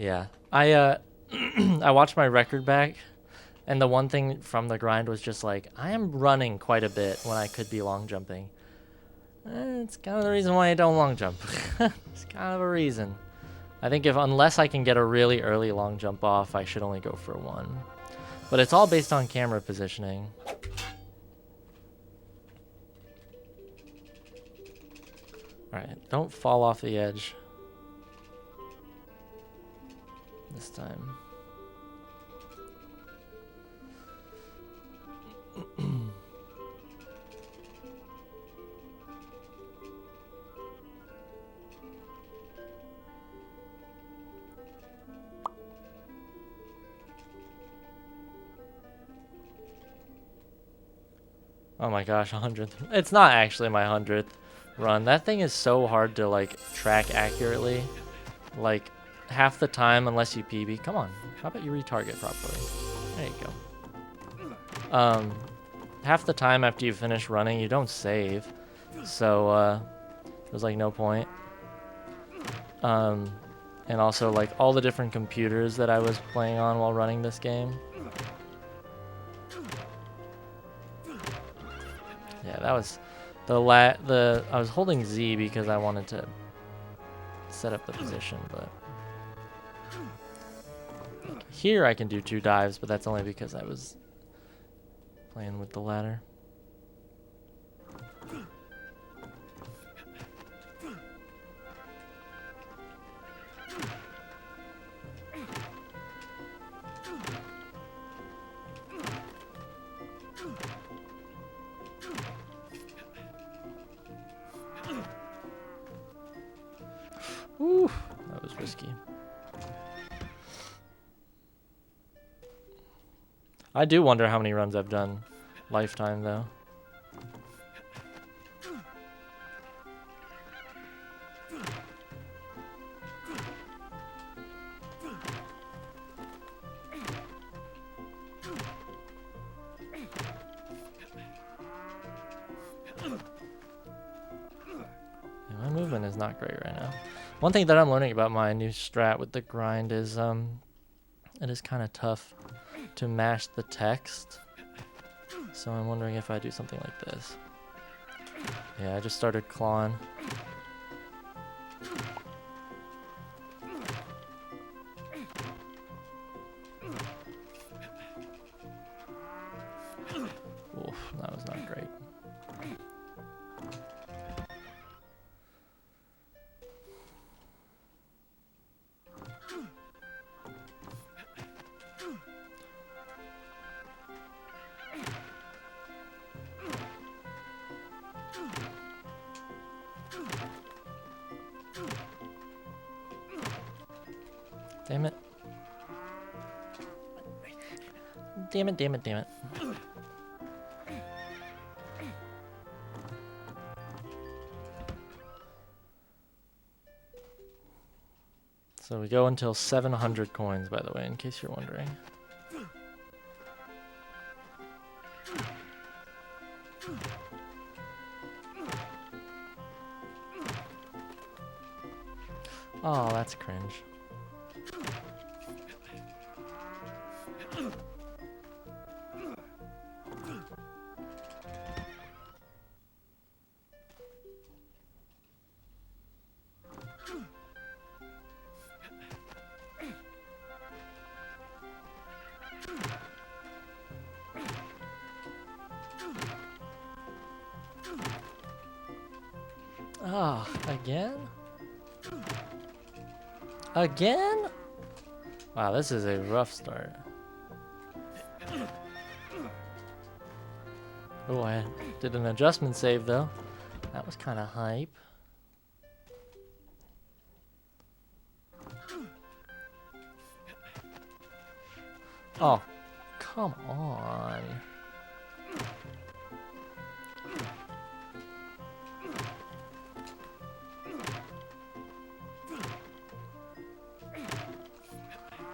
Yeah. I I watched my record back, and the one thing from the grind was just like, I am running quite a bit when I could be long jumping. It's kind of the reason why I don't long jump. It's kind of a reason. I think unless I can get a really early long jump off, I should only go for one. But it's all based on camera positioning. Alright, don't fall off the edge. This time. Oh my gosh, 100th. It's not actually my 100th run. That thing is so hard to like track accurately. Like half the time, unless you PB. Come on, how about you retarget properly? There you go. Half the time after you finish running, you don't save. So there's like no point. And also like all the different computers that I was playing on while running this game. Yeah, that was I was holding Z because I wanted to set up the position, but like here I can do 2 dives, but that's only because I was playing with the ladder. Ooh, that was risky. I do wonder how many runs I've done lifetime though. Yeah, my movement is not great right now. One thing that I'm learning about my new strat with the grind is it is kind of tough to mash the text. So I'm wondering if I do something like this. Yeah, I just started clawing. Oof, that was not great. Damn it. Damn it, damn it, damn it. So we go until 700 coins, by the way, in case you're wondering. Oh, that's cringe. Oh, again? Again? Wow, this is a rough start. Oh, I did an adjustment save though. That was kind of hype. Oh, come on.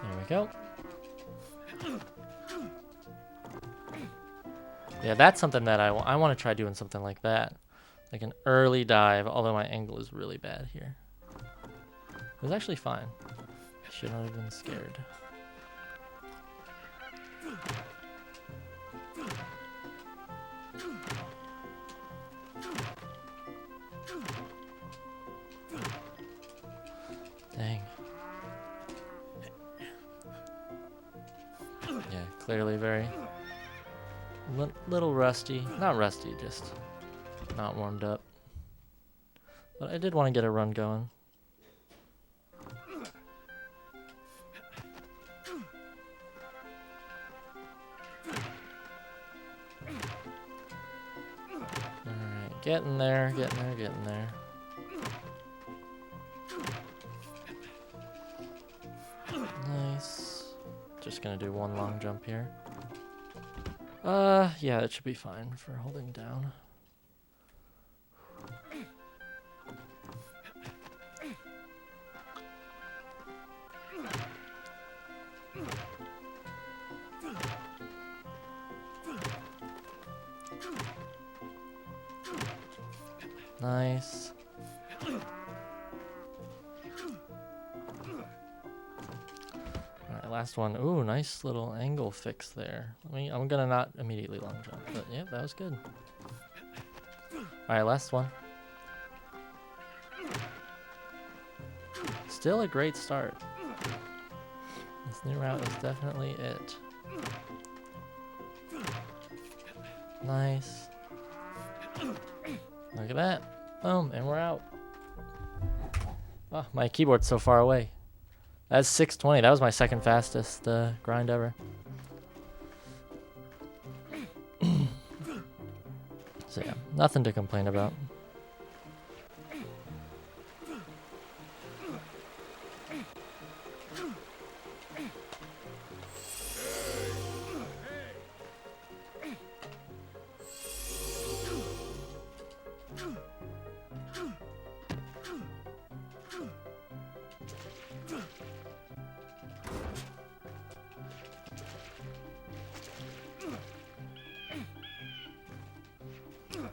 There we go. Yeah, that's something that I want to try doing something like that. Like an early dive, although my angle is really bad here. It was actually fine. Should not have been scared. Dang. Yeah, clearly very little rusty. Not rusty, just not warmed up. But I did want to get a run going. Alright, getting there, getting there, getting there. Nice. Just gonna do one long jump here. Yeah, it should be fine for holding down. Nice. Alright, last one. Ooh, nice little angle fix there. I'm gonna not immediately long jump, but yeah, that was good. Alright, last one. Still a great start. This new route is definitely it. Nice. Look at that. Boom, and we're out. Oh, my keyboard's so far away. That's 620. That was my second fastest grind ever. So yeah, nothing to complain about.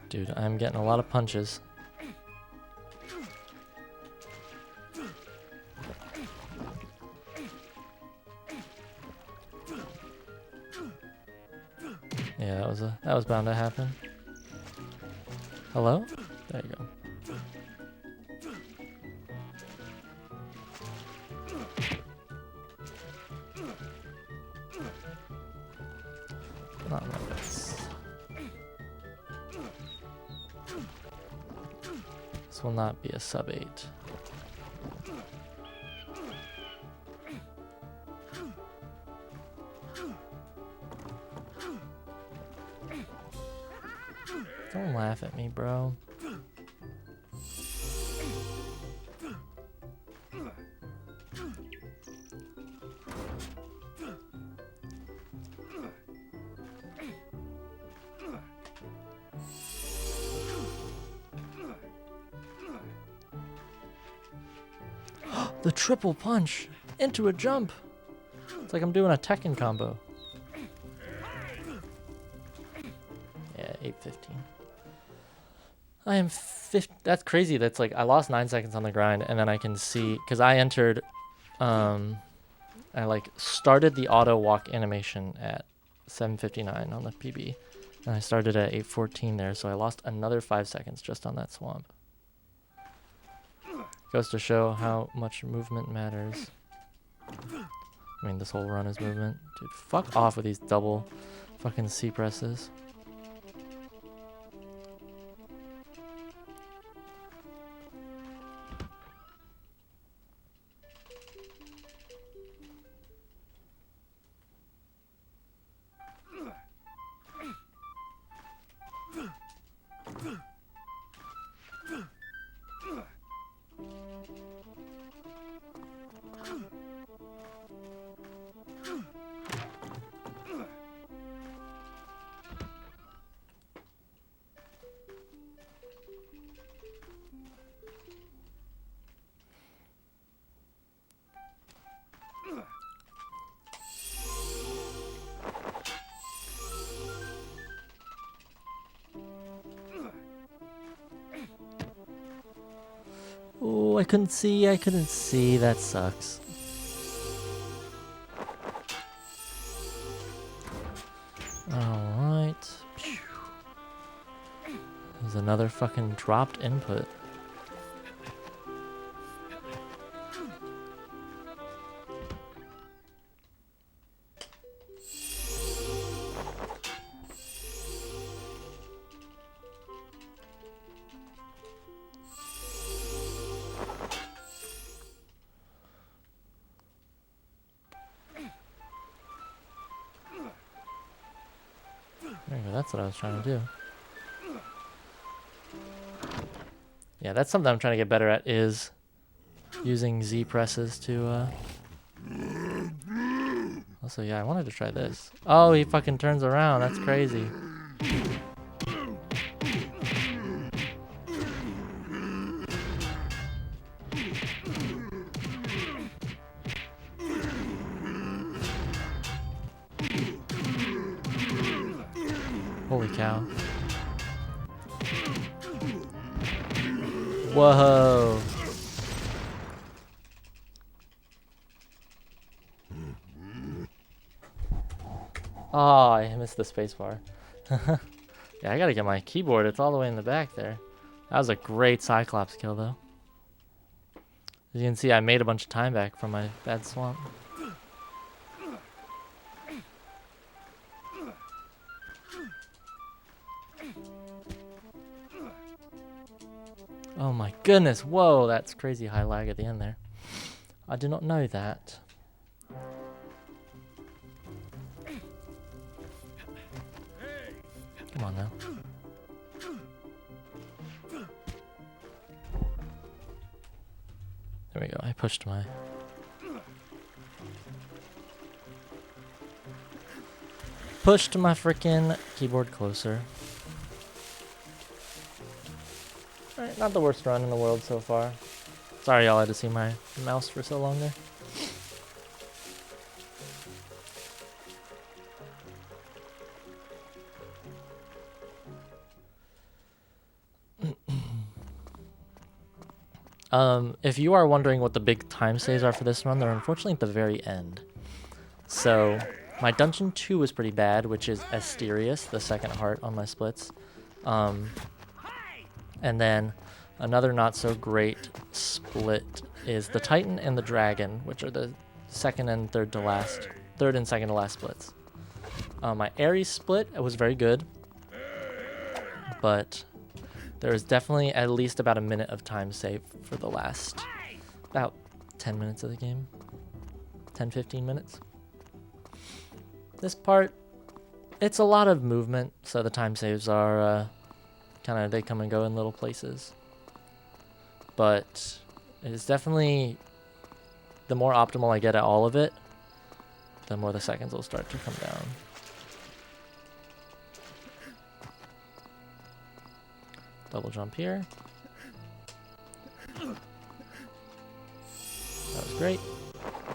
Dude, I'm getting a lot of punches. Yeah, that was bound to happen. Hello? There you go. Not like this. This will not be a sub 8. Don't laugh at me, bro. The triple punch into a jump. It's like I'm doing a Tekken combo. Yeah, 8:15. I am 50. That's crazy. That's like I lost 9 seconds on the grind, and then I can see because I entered. I like started the auto walk animation at 7:59 on the PB, and I started at 8:14 there, so I lost another 5 seconds just on that swamp. Goes to show how much movement matters. I mean, this whole run is movement. Dude, fuck off with these double fucking C presses. Oh, I couldn't see. That sucks. Alright. There's another fucking dropped input. There you go, that's what I was trying to do. Yeah, that's something I'm trying to get better at, is using Z presses to, Also, yeah, I wanted to try this. Oh, he fucking turns around, that's crazy. Holy cow. Whoa. Oh, I missed the spacebar. Yeah, I gotta get my keyboard. It's all the way in the back there. That was a great Cyclops kill, though. As you can see, I made a bunch of time back from my bad swamp. Oh my goodness, whoa, that's crazy high lag at the end there. I did not know that. Come on now. There we go, I pushed my... Pushed my freaking keyboard closer. Alright, not the worst run in the world so far. Sorry y'all had to see my mouse for so long there. If you are wondering what the big time saves are for this run, they're unfortunately at the very end. So, my Dungeon 2 was pretty bad, which is Asterius, the second heart on my splits. And then another not so great split is the Titan and the Dragon, which are the second and third and second to last splits. My Ares split was very good, but there was definitely at least about a minute of time saved for the last about 10 minutes of the game. 10-15 minutes. This part, it's a lot of movement, so the time saves are they come and go in little places. But it is definitely, the more optimal I get at all of it, the more the seconds will start to come down. Double jump here. That was great.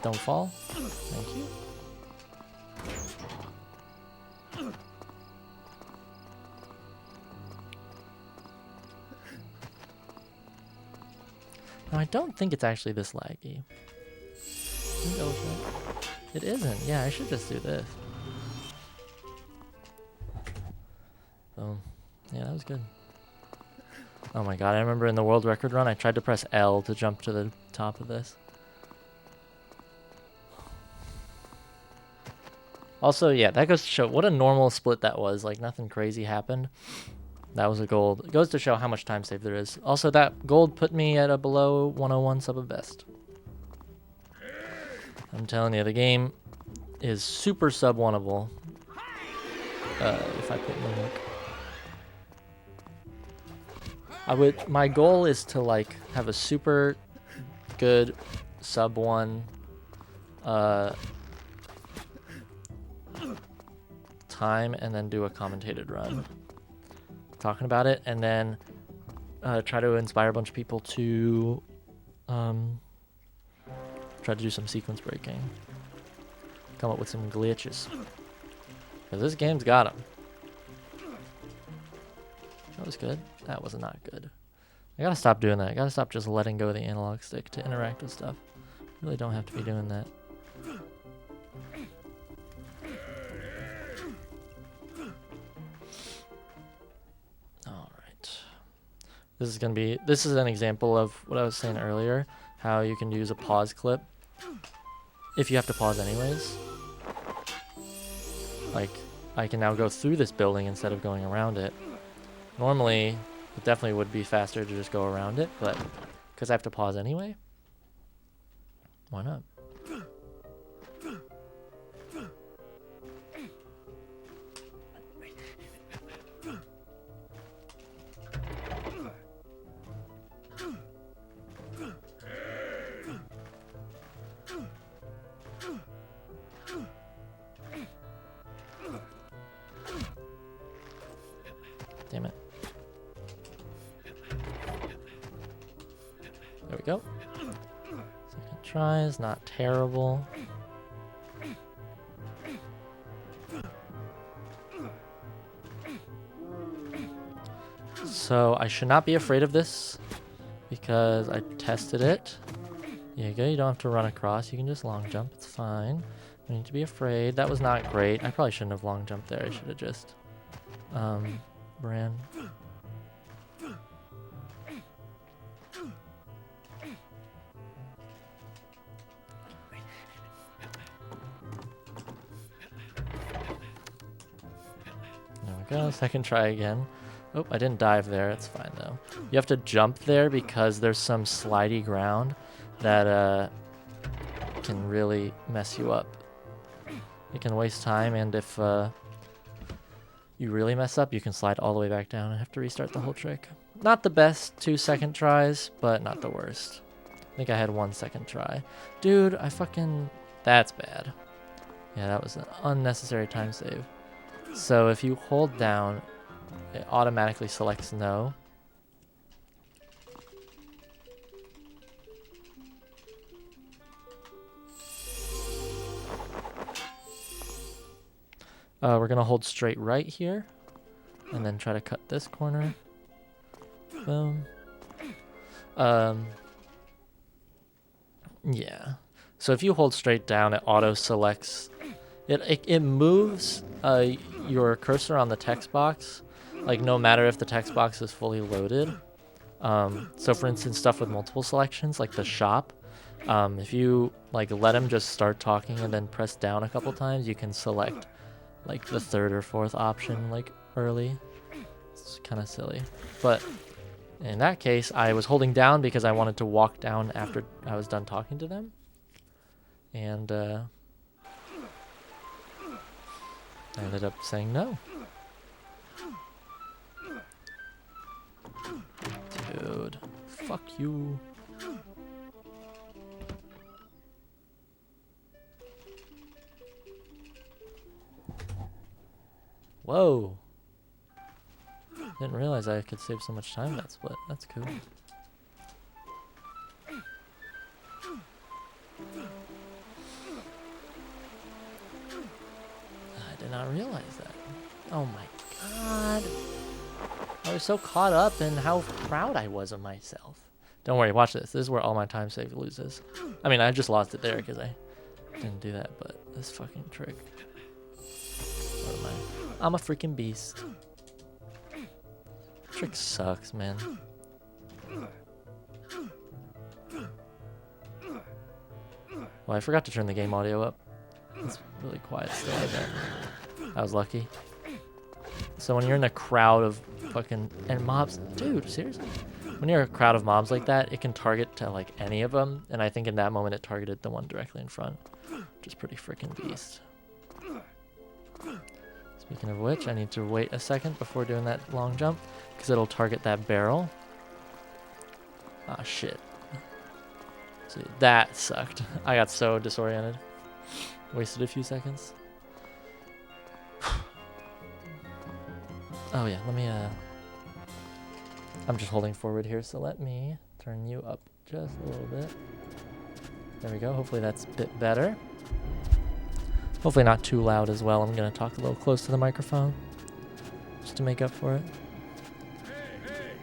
Don't fall. Thank you. Now, I don't think it's actually this laggy. It isn't. Yeah, I should just do this. Boom. Yeah, that was good. Oh my god, I remember in the world record run, I tried to press L to jump to the top of this. Also, yeah, that goes to show what a normal split that was. Like, nothing crazy happened. That was a gold. It goes to show how much time save there is. Also, that gold put me at a below 101 sub of best. I'm telling you, the game is super sub-oneable. If I put in the work. My goal is to, like, have a super good sub-1 time and then do a commentated run talking about it, and then try to inspire a bunch of people to try to do some sequence breaking, come up with some glitches, because this game's got them. That was good. That was not good. I gotta stop doing that. I gotta stop just letting go of the analog stick to interact with stuff. Really don't have to be doing that. This is an example of what I was saying earlier, how you can use a pause clip if you have to pause anyways. Like, I can now go through this building instead of going around it. Normally, it definitely would be faster to just go around it, but because I have to pause anyway, why not? Damn it. There we go. Second try is not terrible. So I should not be afraid of this because I tested it. There you go. You don't have to run across. You can just long jump. It's fine. No need to be afraid. That was not great. I probably shouldn't have long jumped there. I should have just ran. There we go. Second try again. Oh, I didn't dive there. It's fine though. You have to jump there because there's some slidey ground that can really mess you up. It can waste time, and if you really mess up, you can slide all the way back down and have to restart the whole trick. Not the best 2-second tries, but not the worst. I think I had 1 second try. Dude, that's bad. Yeah, that was an unnecessary time save. So if you hold down, it automatically selects no. We're gonna hold straight right here, and then try to cut this corner. Boom. Yeah. So if you hold straight down, it auto selects. It moves your cursor on the text box, like no matter if the text box is fully loaded. So for instance, stuff with multiple selections, like the shop. If you like let him just start talking and then press down a couple times, you can select like the third or fourth option like early. It's kind of silly, but in that case I was holding down because I wanted to walk down after I was done talking to them, and I ended up saying no. Dude, fuck you. Whoa. Didn't realize I could save so much time that split. That's cool. I did not realize that. Oh my god. I was so caught up in how proud I was of myself. Don't worry, watch this. This is where all my time save loses. I mean, I just lost it there because I didn't do that, but this fucking trick. What am I? I'm a freaking beast. Trick sucks, man. Well, I forgot to turn the game audio up. It's really quiet still, I bet. I was lucky. So when you're in a crowd of fucking mobs, dude, seriously? When you're a crowd of mobs like that, it can target to like any of them, and I think in that moment it targeted the one directly in front, which is pretty freaking beast. Speaking of which, I need to wait a second before doing that long jump, because it'll target that barrel. Ah, shit. See, that sucked. I got so disoriented. Wasted a few seconds. Oh yeah, let me, I'm just holding forward here, so let me turn you up just a little bit. There we go, hopefully that's a bit better. Hopefully not too loud as well. I'm gonna talk a little close to the microphone, just to make up for it.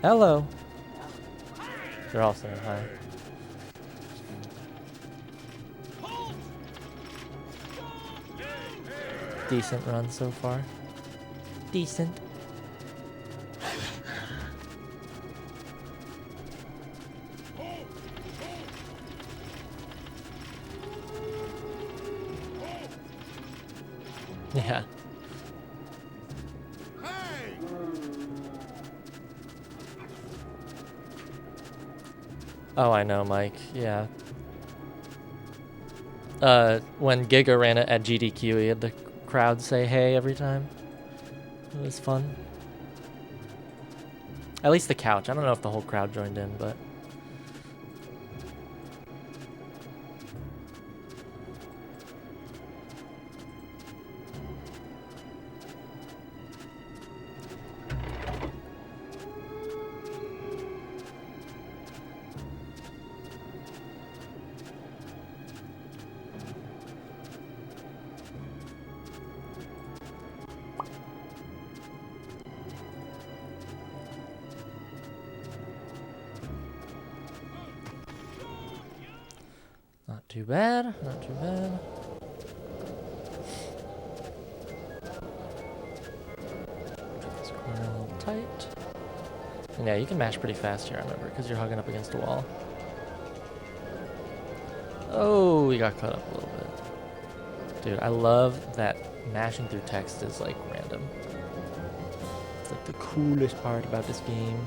Hello! They're all saying hi. Decent run so far. Decent. Yeah. Oh, I know, Mike. Yeah. When Giga ran it at GDQ, he had the crowd say hey every time. It was fun. At least the couch. I don't know if the whole crowd joined in, but... Not too bad, not too bad. Keep this corner a little tight. And yeah, you can mash pretty fast here, I remember, because you're hugging up against a wall. Oh, we got cut up a little bit. Dude, I love that mashing through text is like random. It's like the coolest part about this game.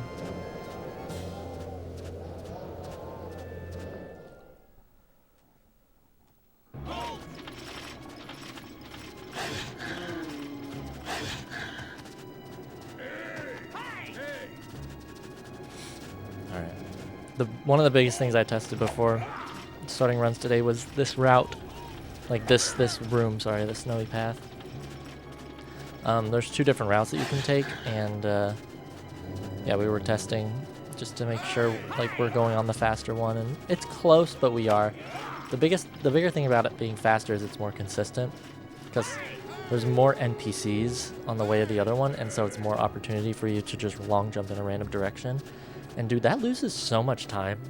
One of the biggest things I tested before starting runs today was this route, like this room, sorry, the snowy path. There's two different routes that you can take, and yeah, we were testing just to make sure like we're going on the faster one, and it's close, but we are. The bigger thing about it being faster is it's more consistent, because there's more NPCs on the way of the other one, and so it's more opportunity for you to just long jump in a random direction. And dude, that loses so much time.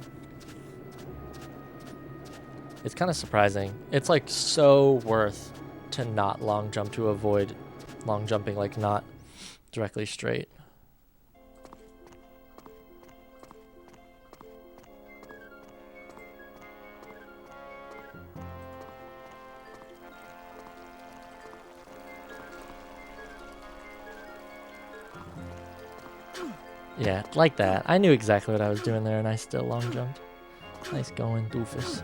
It's kind of surprising. It's like so worth to not long jump, to avoid long jumping, like not directly straight. Yeah, like that. I knew exactly what I was doing there, and I still long jumped. Nice going, doofus.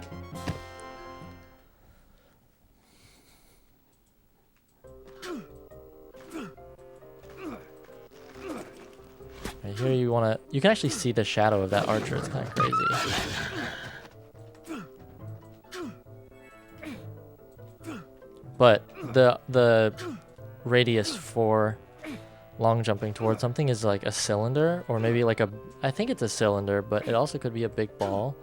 Right here, you can actually see the shadow of that archer. It's kind of crazy. But the radius for long jumping towards something is like a cylinder, or maybe like I think it's a cylinder, but it also could be a big ball.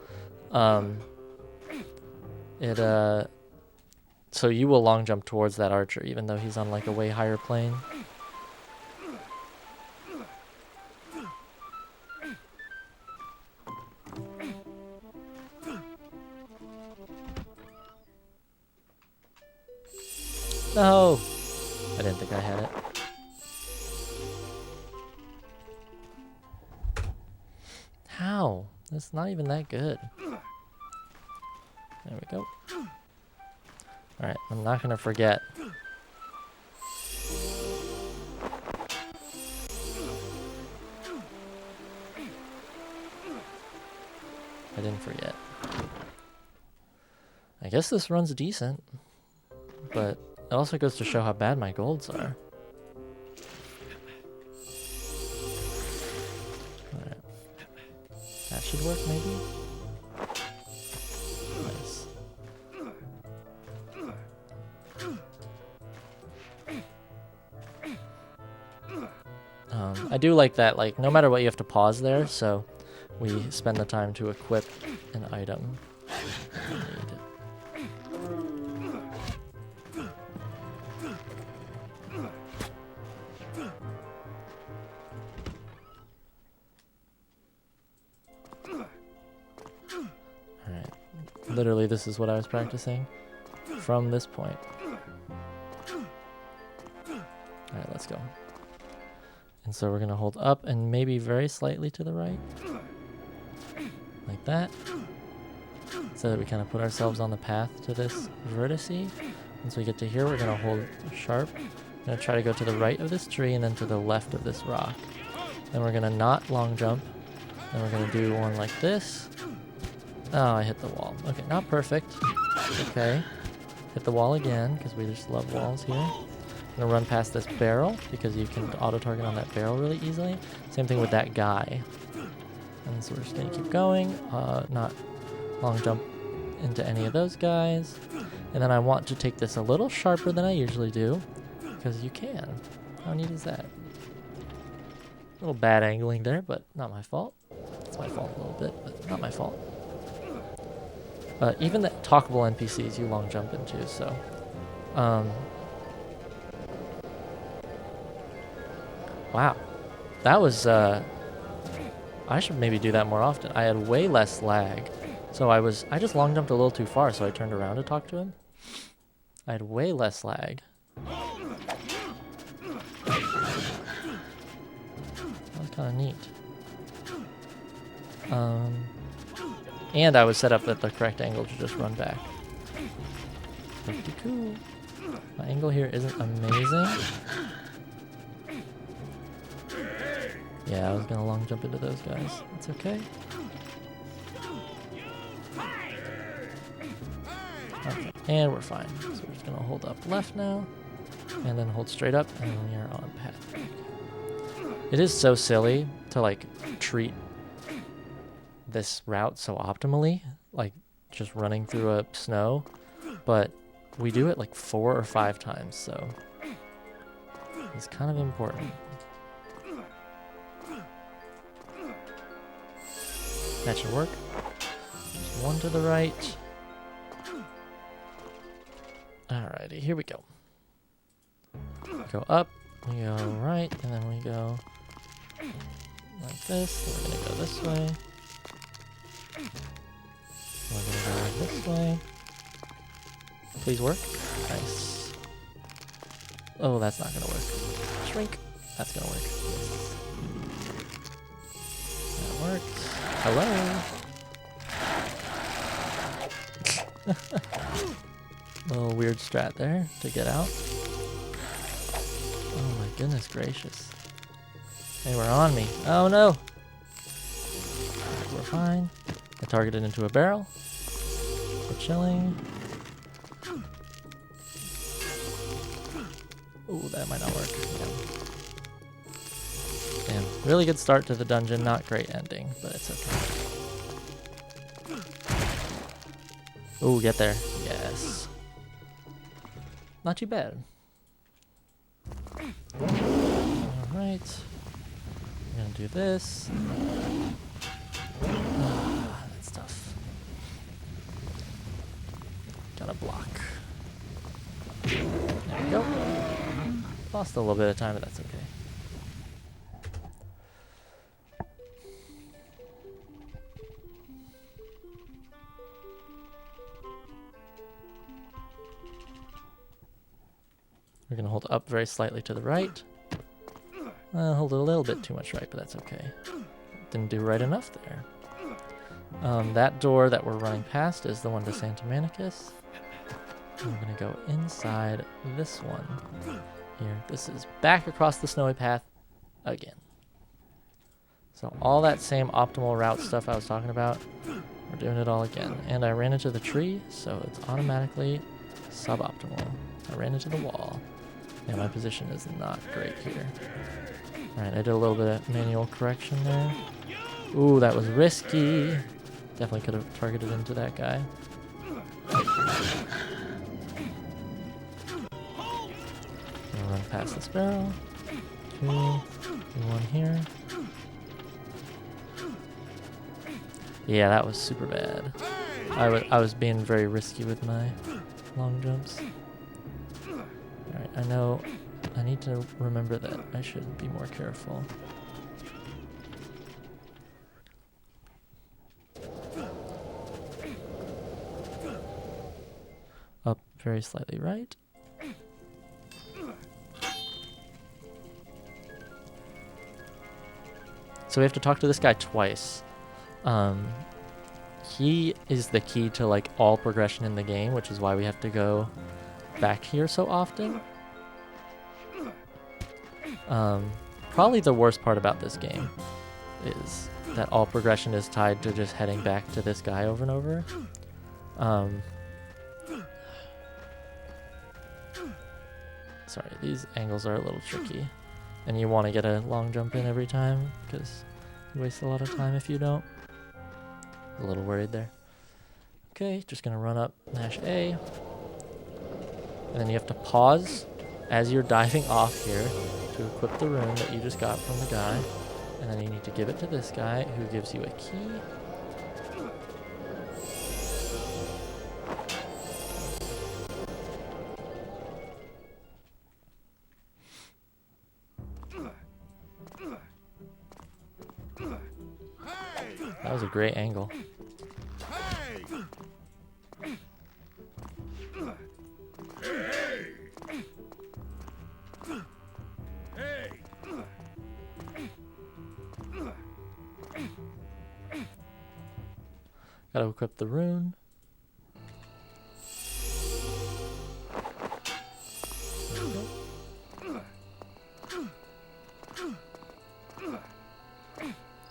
So you will long jump towards that archer even though he's on like a way higher plane. No! I didn't think I had it. How? That's not even that good. There we go. Alright, I'm not gonna forget. I didn't forget. I guess this run's decent, but it also goes to show how bad my golds are. Alright. That should work, maybe? Nice. I do like that, like, no matter what you have to pause there, so we spend the time to equip an item. Alright. Literally, this is what I was practicing from this point. Alright, let's go. And so we're going to hold up and maybe very slightly to the right. Like that. So that we kind of put ourselves on the path to this vertice. Once we get to here, we're gonna hold sharp. We're gonna try to go to the right of this tree and then to the left of this rock. Then we're gonna not long jump. Then we're gonna do one like this. Oh, I hit the wall. Okay, not perfect. Okay. Hit the wall again, because we just love walls here. I'm gonna run past this barrel, because you can auto-target on that barrel really easily. Same thing with that guy. And so we're just gonna keep going. Not long jump into any of those guys. And then I want to take this a little sharper than I usually do, because you can. How neat is that? A little bad angling there, but not my fault. It's my fault a little bit, but not my fault. Even the talkable NPCs you long jump into, so. Wow. That was, I should maybe do that more often. I had way less lag. So I just long jumped a little too far, so I turned around to talk to him. I had way less lag. That was kind of neat. And I was set up at the correct angle to just run back. Pretty cool. My angle here isn't amazing. Yeah, I was gonna long jump into those guys. It's okay. Okay, and we're fine. So we're just gonna hold up left now, and then hold straight up, and we are on path. It is so silly to like treat this route so optimally, like just running through a snow, but we do it like 4 or 5 times, so it's kind of important. That should work. Just one to the right. Alrighty, here we go. Go up, we go right, and then we go like this. Then we're gonna go this way. We're gonna go this way. Please work. Nice. Oh, that's not gonna work. Shrink. That's gonna work. That worked. Hello. Little weird strat there to get out. Oh my goodness gracious. They were on me. Oh no. We're fine. I targeted into a barrel. We're chilling. Ooh, that might not work. Yeah. Damn. Really good start to the dungeon. Not great ending, but it's okay. Ooh, get there. Yes. Not too bad. Alright. I'm gonna do this. That's tough. Gotta block. There we go. Lost a little bit of time, but that's okay. We're going to hold up very slightly to the right. Hold it a little bit too much right, but that's okay. Didn't do right enough there. That door that we're running past is the one to Santa Manicus. And we're going to go inside this one here. This is back across the snowy path again. So all that same optimal route stuff I was talking about, we're doing it all again. And I ran into the tree, so it's automatically suboptimal. I ran into the wall. Yeah, my position is not great here. Alright, I did a little bit of manual correction there. Ooh, that was risky. Definitely could have targeted into that guy. Gonna run past this barrel. 2, 1 here. Yeah, that was super bad. I was being very risky with my long jumps. Alright, I know I need to remember that I should be more careful. Up very slightly right. So we have to talk to this guy twice. He is the key to like all progression in the game, which is why we have to go back here so often. Probably the worst part about this game is that all progression is tied to just heading back to this guy over and over. Sorry, these angles are a little tricky. And you want to get a long jump in every time, because you waste a lot of time if you don't. A little worried there. Okay, just going to run up, mash A. And then you have to pause as you're diving off here to equip the rune that you just got from the guy. And then you need to give it to this guy, who gives you a key. That was a great angle. Gotta equip the rune.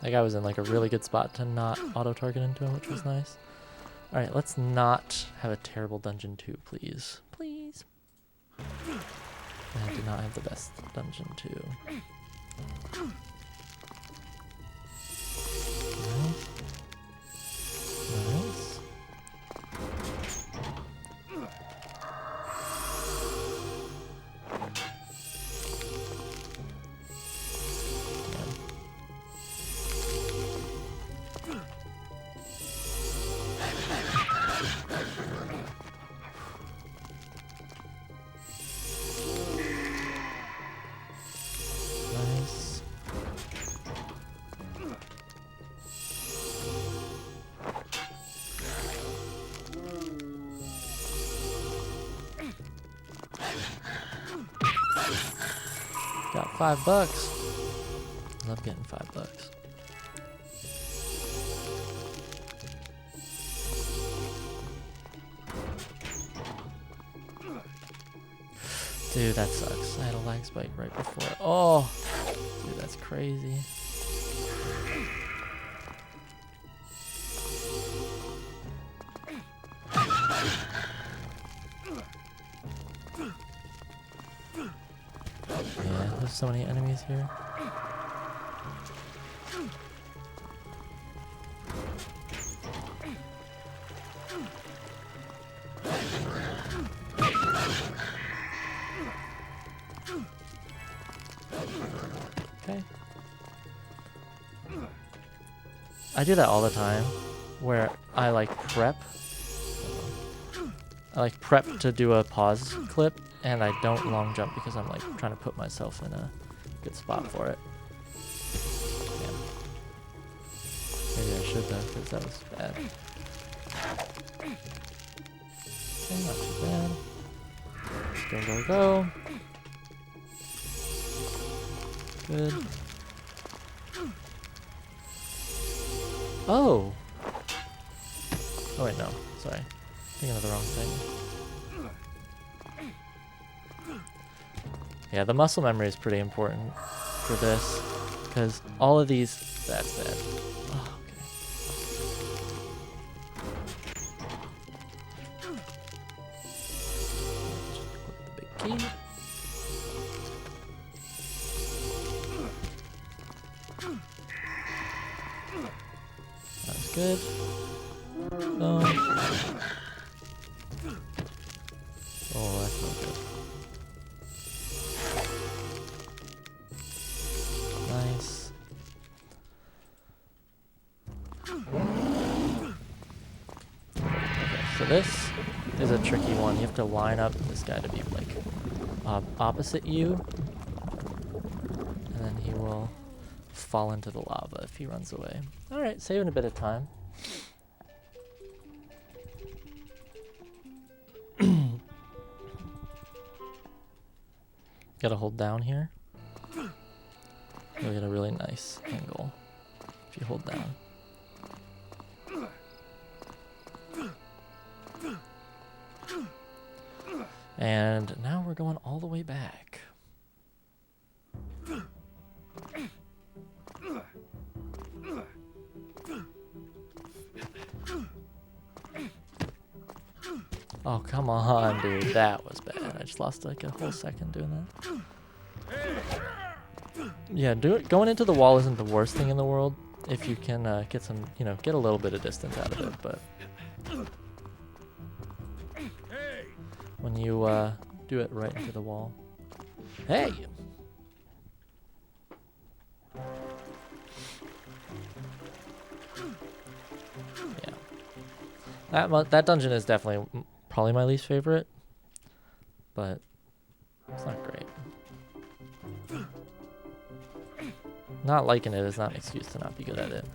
That guy was in like a really good spot to not auto-target into him, which was nice. Alright, let's not have a terrible dungeon 2, please. Please. I did not have the best dungeon 2. Nice. Nice. Got $5. Love getting $5. Dude, that sucks. I had a lag spike right before. Oh, dude, that's crazy. Yeah, there's so many enemies here. Okay. I do that all the time, where I like prep. I like prep to do a pause clip, and I don't long jump because I'm like trying to put myself in a good spot for it. Yeah. Maybe I should though, because that was bad. Okay, not too bad. Let's go, go, go. Good. Oh! Oh wait, no. Sorry. Thinking of the wrong thing. Yeah, the muscle memory is pretty important for this, because all of these... That's bad. Oh, okay. Just put the big key. That was good. Oh, that's not good. Nice. Okay, so this is a tricky one. You have to line up this guy to be like opposite you, and then he will fall into the lava if he runs away. Alright, saving a bit of time. Gotta hold down here. You'll get a really nice angle if you hold down. And now we're going all the way back. Oh, come on, dude. That was bad. I just lost like a whole second doing that. Yeah, going into the wall isn't the worst thing in the world if you can get some, get a little bit of distance out of it, but when you do it right into the wall. Hey! Yeah. That dungeon is definitely probably my least favorite, but it's not great. Not liking it is not an excuse to not be good at it.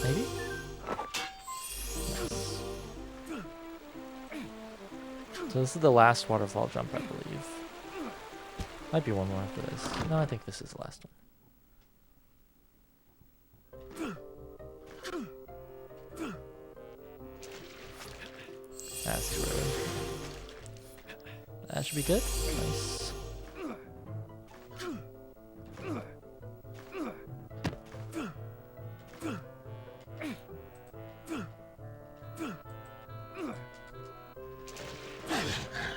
Maybe? Yes. So this is the last waterfall jump, I believe. Might be one more after this. No, I think this is the last one. That's true. That should be good. Nice.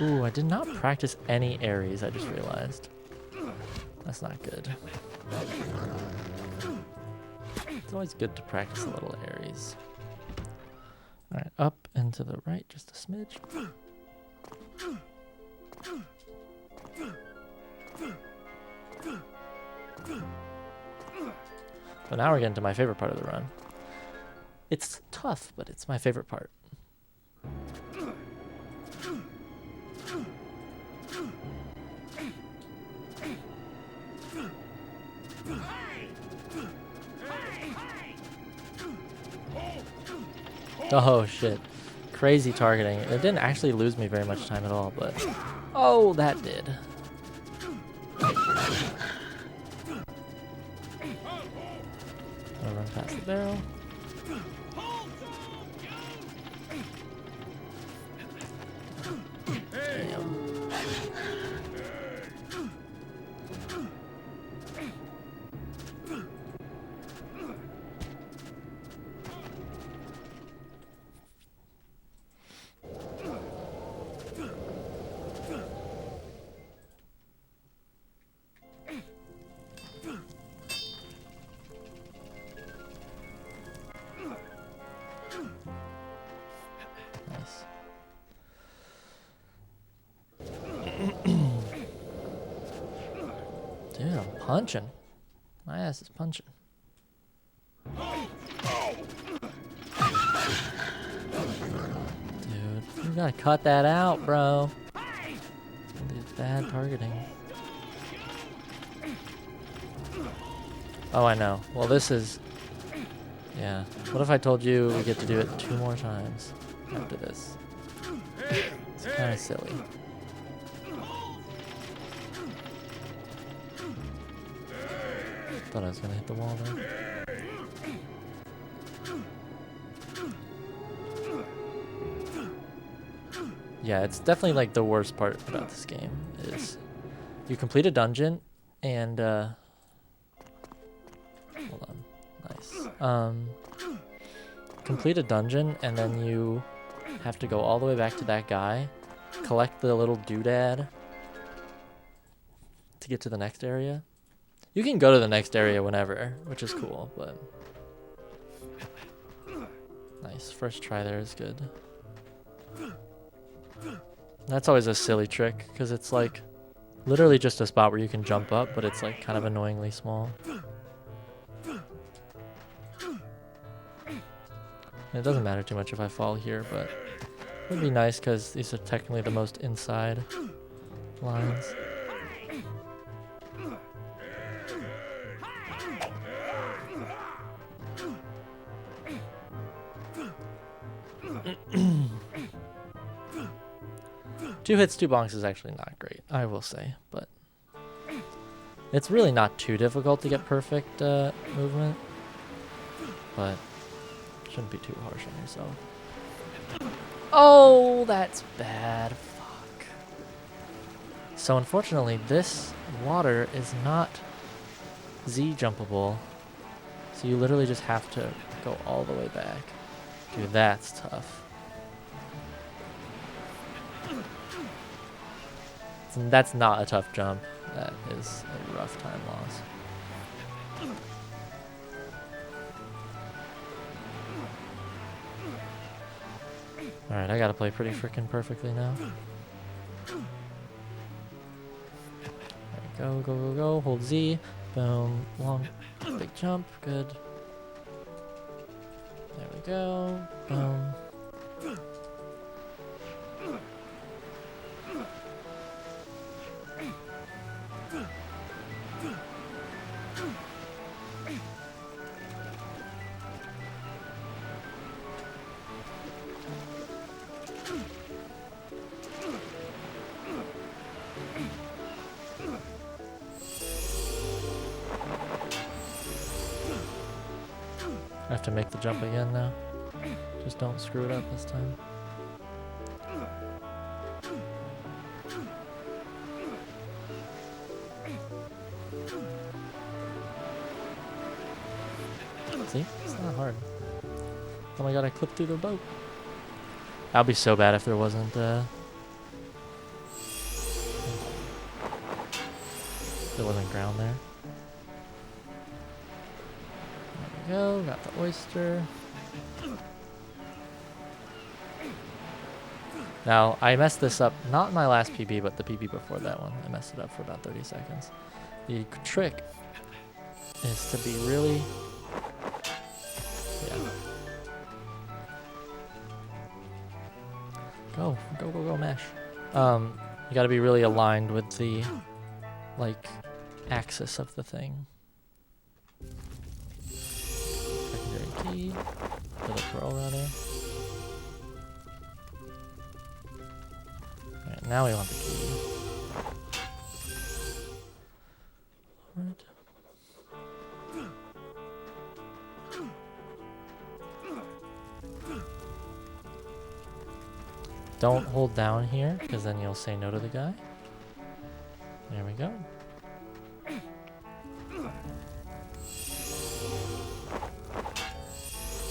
Ooh, I did not practice any Aries, I just realized. That's not good. It's always good to practice a little Aries. Alright, up and to the right, just a smidge. But now we're getting to my favorite part of the run. It's tough, but it's my favorite part. Oh shit. Crazy targeting. It didn't actually lose me very much time at all, but... Oh, that did. I'll run past the barrel. Damn. Dude, I'm punching. My ass is punching. Dude, you gotta cut that out, bro. It's bad targeting. Oh, I know. Well, this is... Yeah. What if I told you we get to do it 2 more times after this? It's kind of silly. Thought I was gonna hit the wall there. Yeah, it's definitely like the worst part about this game is you complete a dungeon and hold on. Nice. Complete a dungeon and then you have to go all the way back to that guy, collect the little doodad to get to the next area. You can go to the next area whenever, which is cool, but... Nice, first try there is good. That's always a silly trick, because it's like literally just a spot where you can jump up, but it's like kind of annoyingly small. It doesn't matter too much if I fall here, but it would be nice because these are technically the most inside lines. Two hits, 2 bonks is actually not great, I will say, but It's really not too difficult to get perfect movement, but shouldn't be too harsh on yourself. Oh, that's bad. Fuck. So unfortunately, this water is not Z jumpable. So you literally just have to go all the way back. Dude, that's tough. That's not a tough jump. That is a rough time loss. Alright, I gotta play pretty freaking perfectly now. Go, go, go, go. Hold Z. Boom. Long, big jump. Good. There we go. Boom. I have to make the jump again now. Just don't screw it up this time. See? It's not hard. Oh my god, I clipped through the boat. That'd be so bad if there wasn't, there wasn't ground there. There we go, got the oyster. Now, I messed this up, not in my last PB, but the PB before that one. I messed it up for about 30 seconds. The trick is to be really... Yeah. Go, go, go, go, mash. You gotta be really aligned with the, like, axis of the thing. Secondary key, for the pro runner. Alright, now we want the key. Alright. Don't hold down here, because then you'll say no to the guy. There we go.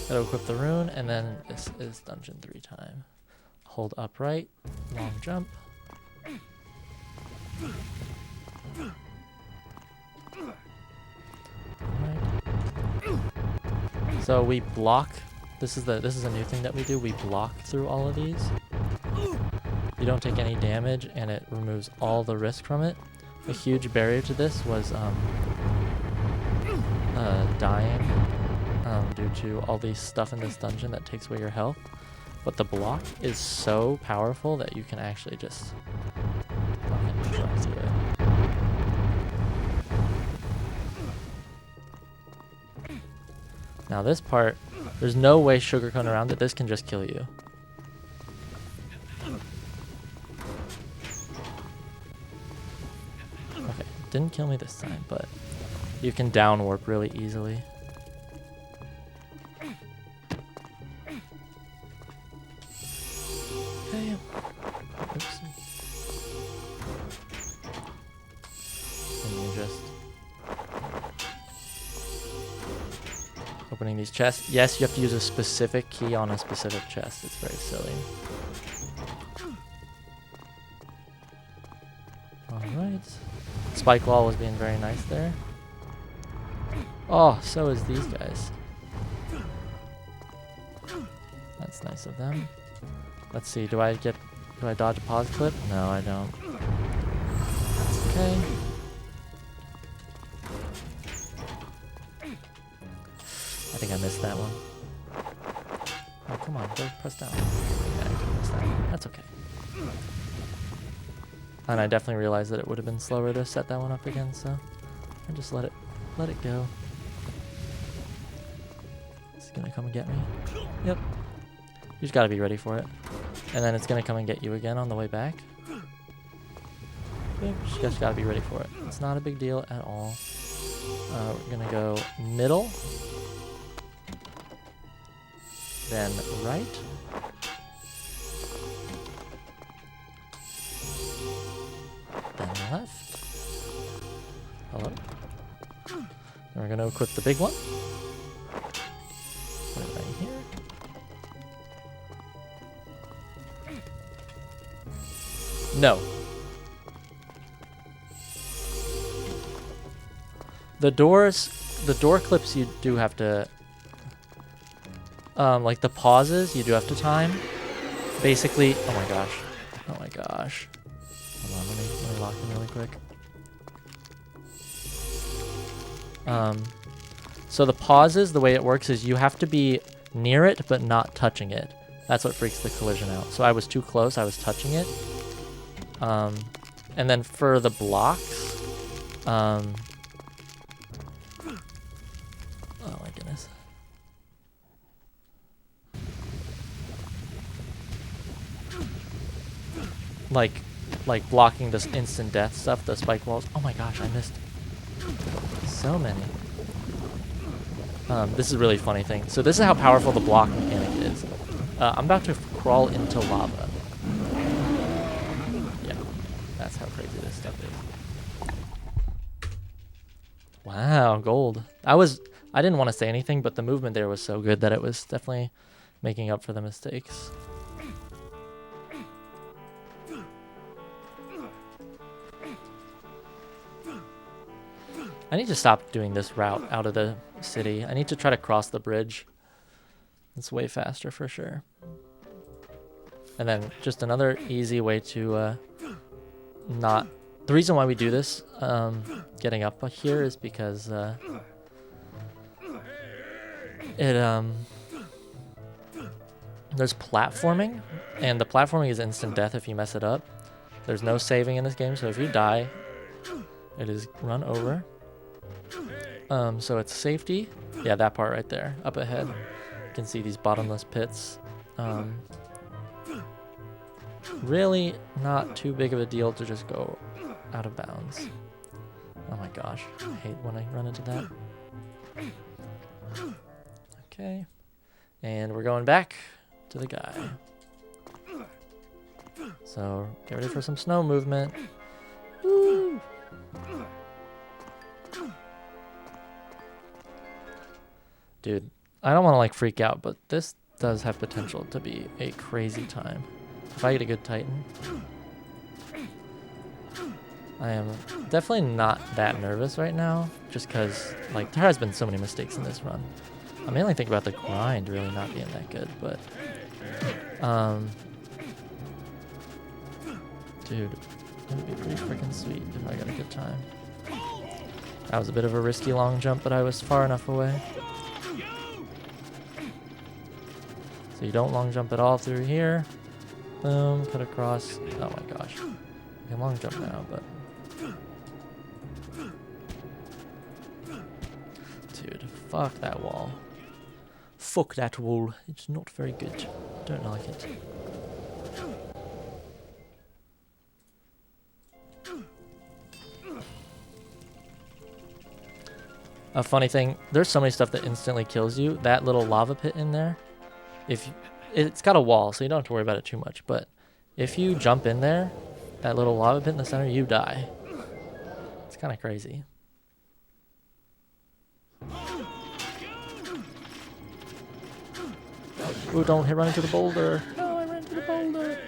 Gotta equip the rune, and then this is dungeon 3 time. Hold upright, long jump. Alright. So we block. This is a new thing that we do. We block through all of these. You don't take any damage, and it removes all the risk from it. A huge barrier to this was dying due to all these stuff in this dungeon that takes away your health. But the block is so powerful that you can actually just fucking truck through it. Now this part, there's no way sugarcoat around it. This can just kill you. Okay, didn't kill me this time, but you can down warp really easily. Okay. Oops. And you just opening these chests. Yes, you have to use a specific key on a specific chest. It's very silly. Alright. Spike wall was being very nice there. Oh, so is these guys. That's nice of them. Let's see, do I dodge a pause clip? No, I don't. That's okay. I think I missed that one. Oh, come on, go press down. Yeah, I missed that one. That's okay. And I definitely realized that it would have been slower to set that one up again, so I just let it go. It's gonna come and get me. Yep. You just gotta be ready for it. And then it's gonna come and get you again on the way back. You just gotta be ready for it. It's not a big deal at all. We're gonna go middle, then right, then left. Hello. Then we're gonna equip the big one. Put it right here. No. The door clips you do have to, like the pauses you do have to time. Basically, oh my gosh. Hold on, let me lock in really quick. So the pauses, the way it works is you have to be near it but not touching it. That's what freaks the collision out. So I was too close, I was touching it. And then for the blocks, oh my goodness. Like blocking this instant death stuff, the spike walls. Oh my gosh, I missed so many. This is a really funny thing. So this is how powerful the block mechanic is. I'm about to crawl into lava. Yeah, that's how crazy this stuff is. Wow, gold. I didn't want to say anything, but the movement there was so good that it was definitely making up for the mistakes. I need to stop doing this route out of the city. I need to try to cross the bridge. It's way faster for sure. And then just another easy way to not... The reason why we do this, getting up here, is because there's platforming, and the platforming is instant death if you mess it up. There's no saving in this game, so if you die, it is run over. So it's safety. Yeah, that part right there, up ahead. You can see these bottomless pits. Really not too big of a deal to just go out of bounds. Oh my gosh, I hate when I run into that. Okay, and we're going back to the guy. So get ready for some snow movement. Woo! Dude, I don't want to like freak out, but this does have potential to be a crazy time. If I get a good Titan. I am definitely not that nervous right now, just because like there has been so many mistakes in this run. I mainly think about the grind really not being that good, but dude, it would be pretty freaking sweet if I got a good time. That was a bit of a risky long jump, but I was far enough away. So you don't long jump at all through here. Boom, cut across. Oh my gosh. You can long jump now, but... Dude, fuck that wall. Fuck that wall. It's not very good. Don't like it. A funny thing, there's so many stuff that instantly kills you. That little lava pit in there, it's got a wall, so you don't have to worry about it too much. But if you jump in there, that little lava pit in the center, you die. It's kind of crazy. Ooh, don't run into the boulder. No, I ran into the boulder.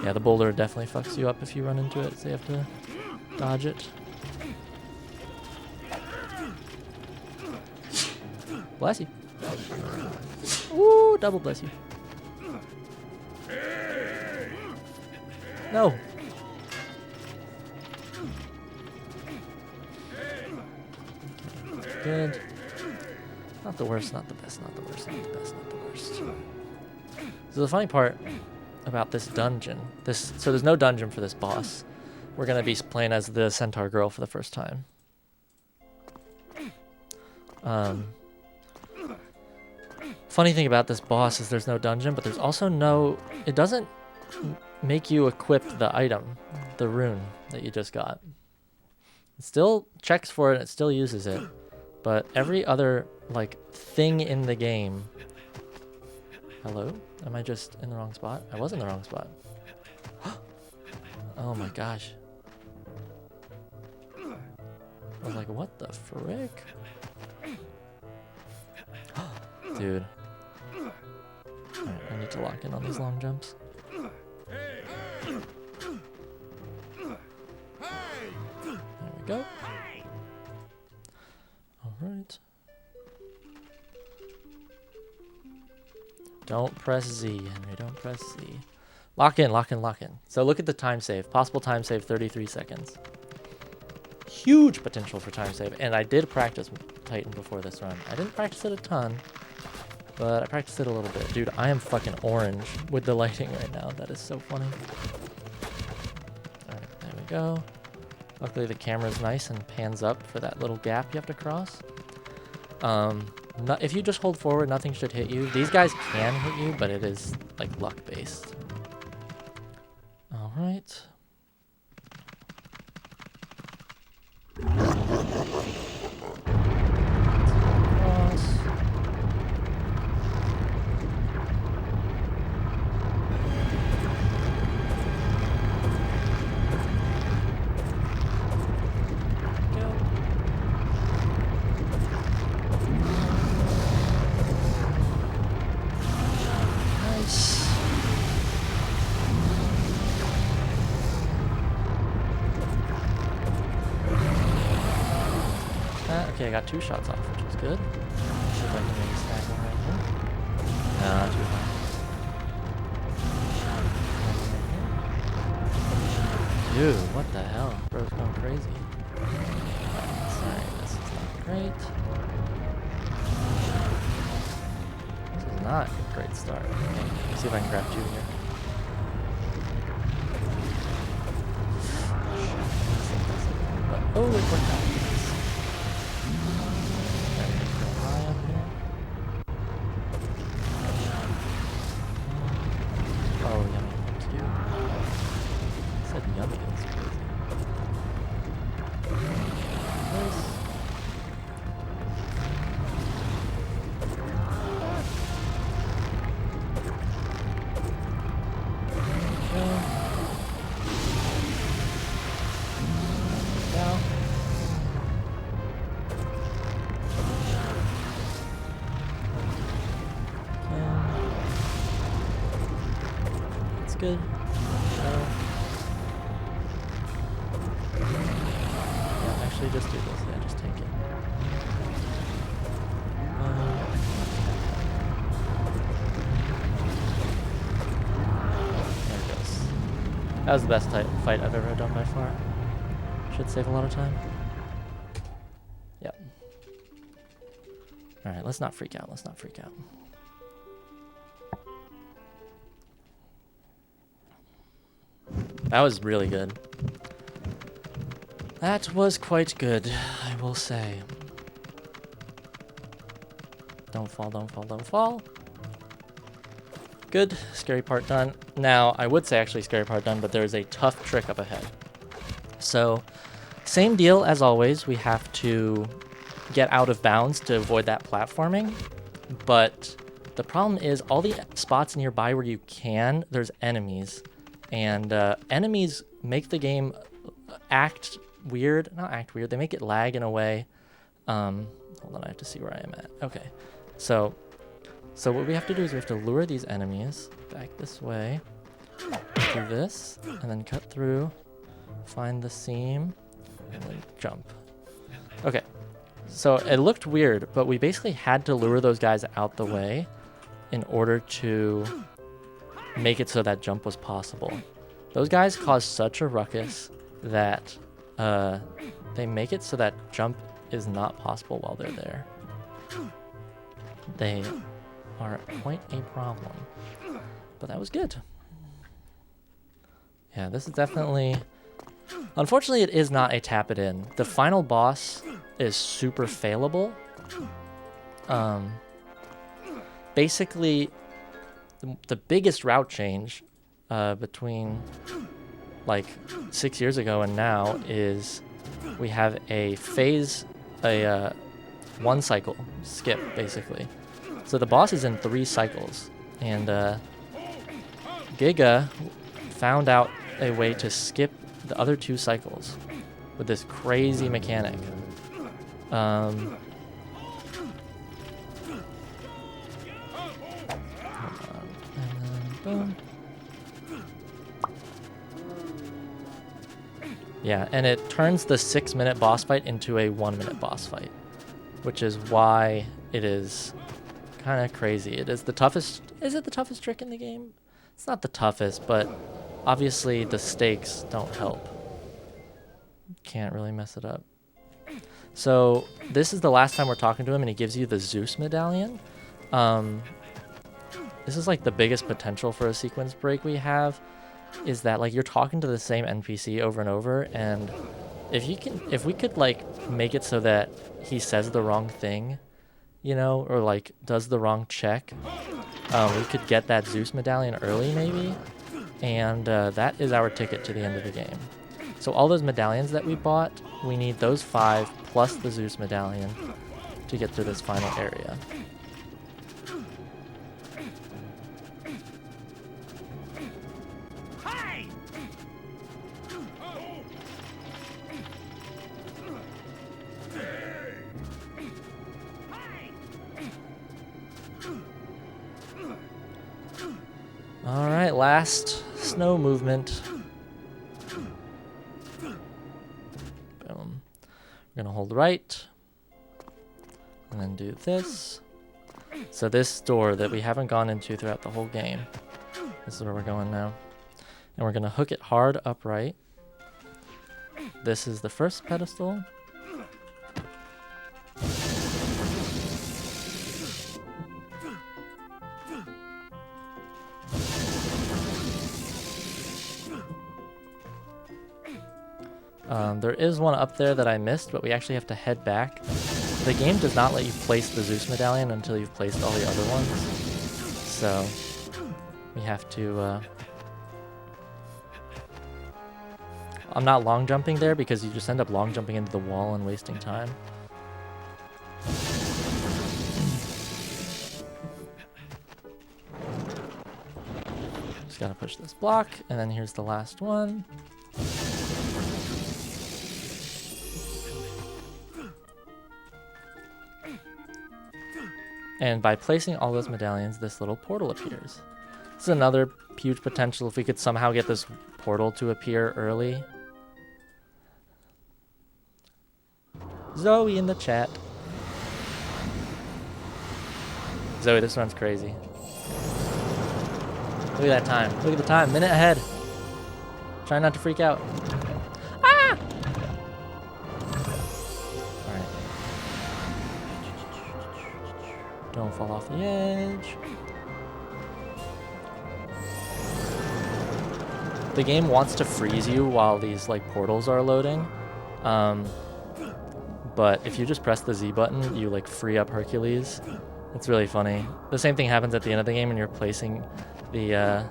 Yeah, the boulder definitely fucks you up if you run into it, so you have to dodge it. Bless you. Ooh, double bless you. No. Okay, good. Not the worst, not the best, not the worst, not the best, not the worst. So the funny part about this dungeon, so there's no dungeon for this boss. We're gonna be playing as the centaur girl for the first time. Funny thing about this boss is there's no dungeon, but there's also no... It doesn't make you equip the item, the rune that you just got. It still checks for it, it still uses it, but every other like thing in the game. Hello? Am I just in the wrong spot? I was in the wrong spot. Oh my gosh. I was like, what the frick? Dude. Alright, I need to lock in on these long jumps. There we go. Alright. Don't press Z, Henry, don't press Z. Lock in, lock in, lock in. So look at the time save. Possible time save, 33 seconds. Huge potential for time save. And I did practice Titan before this run. I didn't practice it a ton, but I practiced it a little bit. Dude, I am fucking orange with the lighting right now. That is so funny. Alright, there we go. Luckily the camera's nice and pans up for that little gap you have to cross. If you just hold forward, nothing should hit you. These guys can hit you, but it is like luck based. Alright. Okay, I got 2 shots off, which was good. Let's see if I can maybe snag one right here. No, not too high. Dude, what the hell? Bro's going crazy. Sorry, this is not great. This is not a great start. Okay, let's see if I can grab 2 here. But, oh, it worked out. Good. Yeah, actually just do this. Yeah, just take it. There it goes. That was the best fight I've ever done by far. Should save a lot of time. Yep. Alright, let's not freak out. Let's not freak out. That was really good. That was quite good, I will say. Don't fall, don't fall, don't fall. Good, scary part done. Now, I would say actually scary part done, but there's a tough trick up ahead. So, same deal as always. We have to get out of bounds to avoid that platforming. But the problem is all the spots nearby where you can, there's enemies. And enemies make the game act weird. Not act weird. They make it lag in a way. Hold on, I have to see where I am at. Okay. So what we have to do is we have to lure these enemies back this way. Do this. And then cut through. Find the seam. And then jump. Okay. So it looked weird, but we basically had to lure those guys out the way in order to make it so that jump was possible. Those guys cause such a ruckus that they make it so that jump is not possible while they're there. They are quite a problem. But that was good. Yeah, this is definitely... Unfortunately, it is not a tap it in. The final boss is super failable. Basically, the biggest route change between like 6 years ago and now is we have a phase, a one cycle skip basically. So the boss is in 3 cycles, and Giga found out a way to skip the other 2 cycles with this crazy mechanic. Hold on. And then boom. Yeah, and it turns the 6-minute boss fight into a 1-minute boss fight, which is why it is kind of crazy. It is the toughest. Is it the toughest trick in the game? It's not the toughest, but obviously the stakes don't help. Can't really mess it up. So this is the last time we're talking to him, and he gives you the Zeus medallion. This is like the biggest potential for a sequence break we have, is that like you're talking to the same NPC over and over, and if we could like make it so that he says the wrong thing, you know, or like does the wrong check, we could get that Zeus medallion early maybe, and that is our ticket to the end of the game. So all those medallions that we bought, we need those 5 plus the Zeus medallion to get to this final area. All right, last snow movement. Boom. We're gonna hold right, and then do this. So this door that we haven't gone into throughout the whole game, this is where we're going now. And we're gonna hook it hard upright. This is the first pedestal. There is one up there that I missed, but we actually have to head back. The game does not let you place the Zeus medallion until you've placed all the other ones. So we have to... I'm not long jumping there because you just end up long jumping into the wall and wasting time. Just gotta push this block, and then here's the last one. And by placing all those medallions, this little portal appears. This is another huge potential if we could somehow get this portal to appear early. Zoe in the chat. Zoe, this one's crazy. Look at that time. Look at the time. Minute ahead. Try not to freak out. Ah! Alright. Don't fall off the edge. The game wants to freeze you while these like portals are loading. But if you just press the Z button, you like free up Hercules. It's really funny. The same thing happens at the end of the game when you're placing the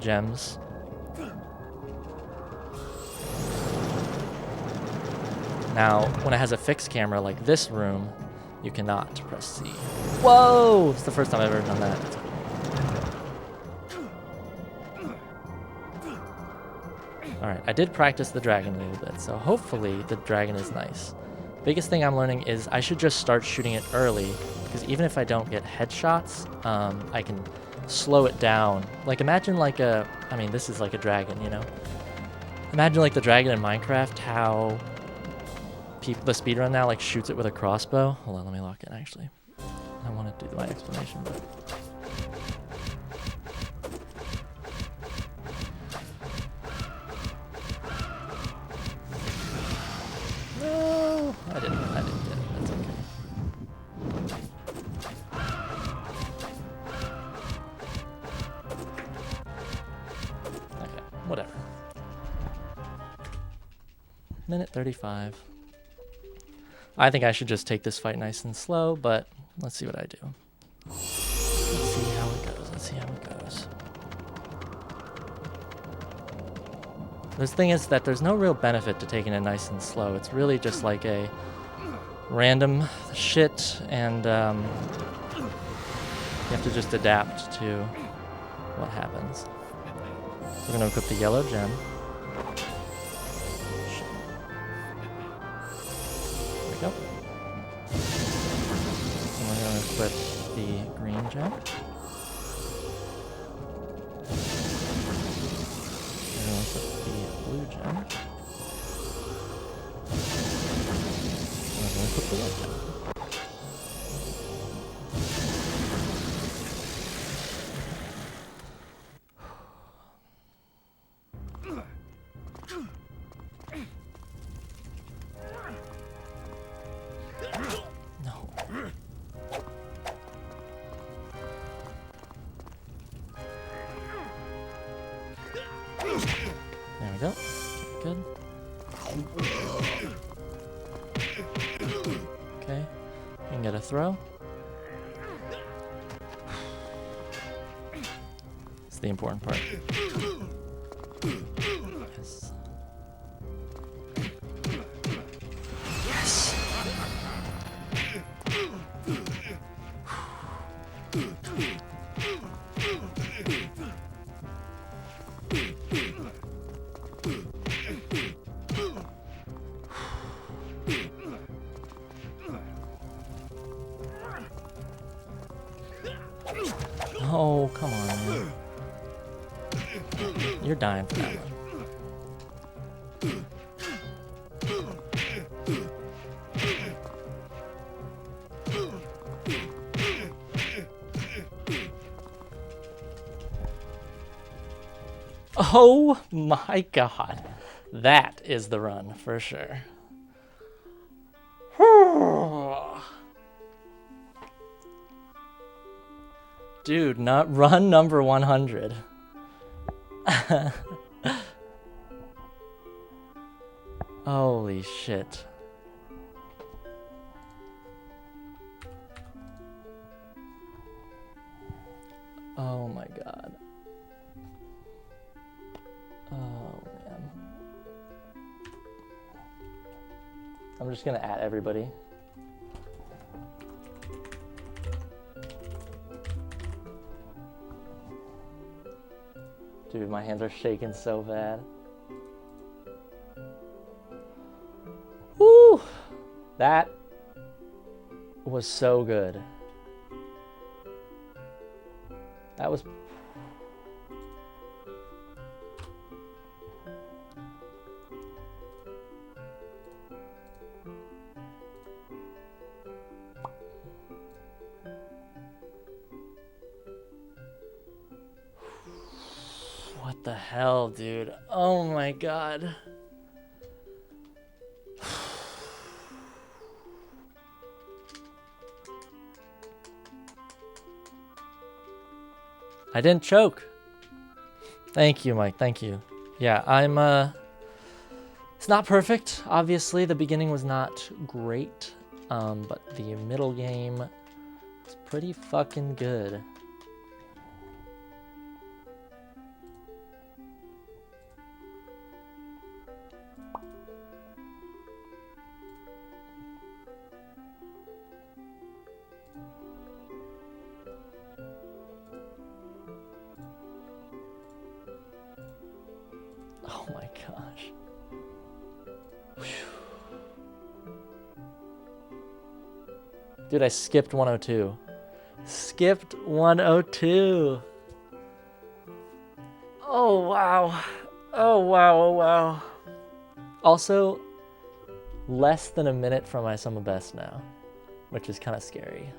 gems. Now, when it has a fixed camera like this room, you cannot press C. Whoa! It's the first time I've ever done that. That's cool. Alright, I did practice the dragon a little bit, so hopefully the dragon is nice. Biggest thing I'm learning is I should just start shooting it early, because even if I don't get headshots, I can slow it down. Like imagine like a, I mean this is like a dragon, you know? Imagine like the dragon in Minecraft, how the speedrun now like shoots it with a crossbow. Hold on, let me lock in actually. I want to do my explanation, but... No! I didn't get it. That's okay. Okay, whatever. Minute 35. I think I should just take this fight nice and slow, but let's see what I do. Let's see how it goes. Let's see how it goes. The thing is that there's no real benefit to taking it nice and slow. It's really just like a random shit, and you have to just adapt to what happens. We're gonna equip the yellow gem. There we go. And we're gonna equip the green gem. We're gonna equip the blue gem. And we're gonna equip the red gem. There we go. Good. Okay. We can get a throw. It's the important part. Yes. Yes! Oh, come on, man. You're dying for that one. Oh my god. That is the run for sure. Dude, not run number 100. Holy shit. Oh my god. Oh man. I'm just gonna add everybody. Dude, my hands are shaking so bad. Woo! That was so good. That was... What the hell, dude? Oh my god. I didn't choke. Thank you, Mike. Thank you. Yeah, it's not perfect. Obviously, the beginning was not great, but the middle game is pretty fucking good. Oh my gosh. Whew. Dude, I skipped 102. Skipped 102. Oh wow. Oh wow, oh wow. Also, less than a minute from my sum of best now, which is kind of scary.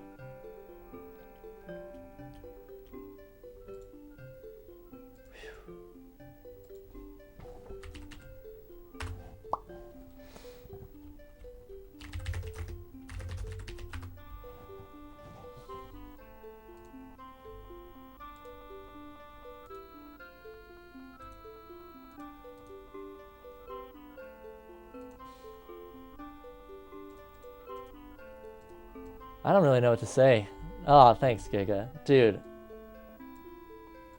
I don't really know what to say. Oh, thanks, Giga. Dude.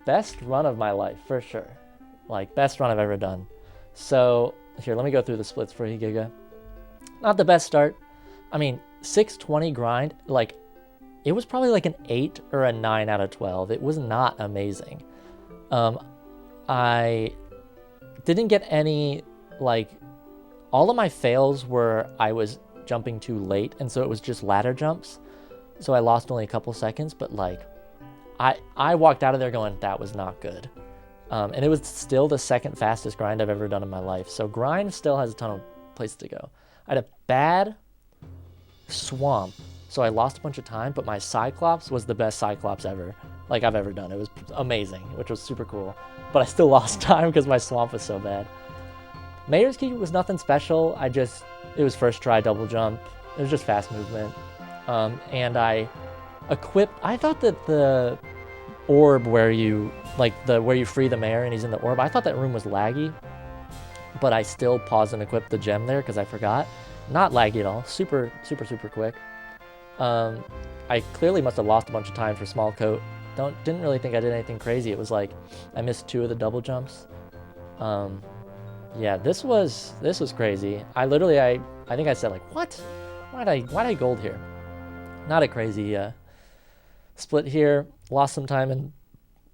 Best run of my life, for sure. Like, best run I've ever done. So here, let me go through the splits for you, Giga. Not the best start. I mean, 620 grind, like, it was probably like an 8 or a 9 out of 12. It was not amazing. I didn't get any, like, all of my fails were I was jumping too late, and so it was just ladder jumps. So I lost only a couple seconds, but like, I walked out of there going, that was not good. And it was still the second fastest grind I've ever done in my life. So grind still has a ton of places to go. I had a bad swamp, so I lost a bunch of time, but my Cyclops was the best Cyclops ever, like I've ever done. It was amazing, which was super cool. But I still lost time because my swamp was so bad. Mayor's Key was nothing special. It was first try double jump. It was just fast movement. And I thought that the orb where you free the mayor and he's in the orb, I thought that room was laggy, but I still paused and equipped the gem there because I forgot. Not laggy at all. Super, super, super quick. I clearly must have lost a bunch of time for small coat. Didn't really think I did anything crazy. It was like I missed 2 of the double jumps. Yeah, this was crazy. I think I said like, what? Why'd I gold here? Not a crazy split here. Lost some time in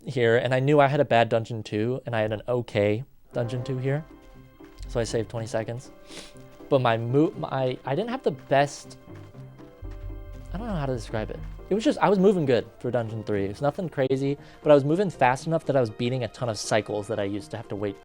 here, and I knew I had a bad dungeon 2, and I had an okay dungeon 2 here, so I saved 20 seconds. But I didn't have the best. I don't know how to describe it. It was just I was moving good for dungeon 3. It's nothing crazy, but I was moving fast enough that I was beating a ton of cycles that I used to have to wait